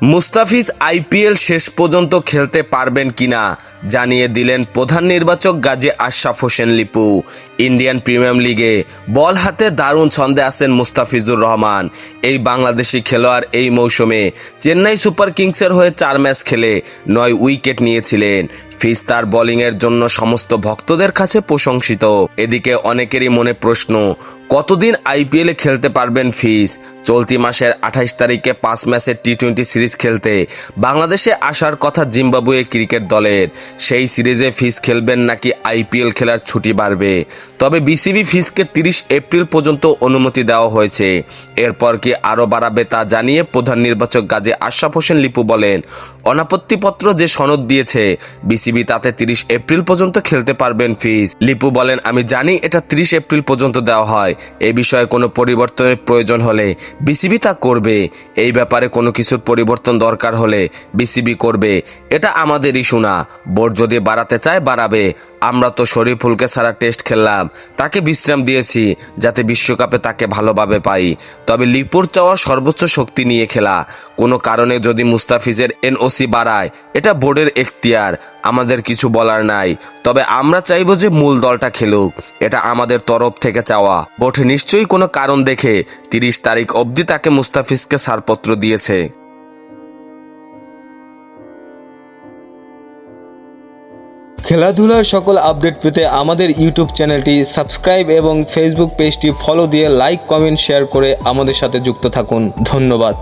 Mustafiz IPL শেষ পর্যন্ত খেলতে পারবেন কিনা জানিয়ে দিলেন প্রধান নির্বাচক গাজী আশরাফ হোসেন লিপু। ইন্ডিয়ান প্রিমিয়ার লিগে বল হাতে দারুণ ছন্দে আছেন মুস্তাফিজুর রহমান। এই বাংলাদেশি খেলোয়াড় এই মৌসুমে চেন্নাই সুপার কিংসের হয়ে 4 ম্যাচ খেলে 9 উইকেট নিয়েছিলেন। ফিজ তার বোলিংয়ের জন্য সমস্ত ভক্তদের কাছে প্রশংসিত। এদিকে অনেকেরই মনে প্রশ্ন, কতদিন আইপিএলে খেলতে পারবেন ফিজ? চলতি মাসের 28 তারিখে 5 ম্যাচের টি-20 সিরিজ খেলতে বাংলাদেশে আসার কথা জিম্বাবুয়ে ক্রিকেট দলের। সেই সিরিজে ফিজ খেলবেন নাকি আইপিএল খেলার ছুটি বাড়বে? তবে বিসিবি ফিজকে 30 এপ্রিল পর্যন্ত অনুমতি দেওয়া হয়েছে। এরপর কি আরও বাড়াবে তা জানিয়ে প্রধান নির্বাচক গাজী আশরাফ হোসেন লিপু বলেন, অনাপত্তিপত্র যে সনদ দিয়েছে বিসিবি তাতে 30 এপ্রিল পর্যন্ত খেলতে পারবেন ফিজ। লিপু বলেন, আমি জানি এটা 30 এপ্রিল পর্যন্ত দেওয়া হয়। এই বিষয়ে কোনো পরিবর্তনের প্রয়োজন হলে বিসিবি তা করবে। এই ব্যাপারে কোনো কিছুর পরিবর্তন দরকার হলে বিসিবি করবে। এটা আমাদের ইস্যু না। বোর্ড যদি বাড়াতে চায় বাড়াবে। আমরা তো শরীফুলকে সারা টেস্ট খেললাম, তাকে বিশ্রাম দিয়েছি যাতে বিশ্বকাপে তাকে ভালোভাবে পাই। তবে লিপুর চাওয়া সর্বোচ্চ শক্তি নিয়ে খেলা। কোনো কারণে যদি মুস্তাফিজের এনওসি বাড়ায় এটা বোর্ডের এখতিয়ার, আমাদের কিছু বলার নাই। তবে আমরা চাইবো যে মূল দলটা খেলুক, এটা আমাদের তরফ থেকে চাওয়া। বোর্ড নিশ্চয়ই কোনো কারণ দেখে 30 তারিখ অবধি তাকে মুস্তাফিজকে ছাড়পত্র দিয়েছে। খেলাধুলার সকল আপডেট পেতে আমাদের ইউটিউব চ্যানেলটি সাবস্ক্রাইব এবং ফেসবুক পেজটি ফলো দিয়ে লাইক, কমেন্ট, শেয়ার করে আমাদের সাথে যুক্ত থাকুন। ধন্যবাদ।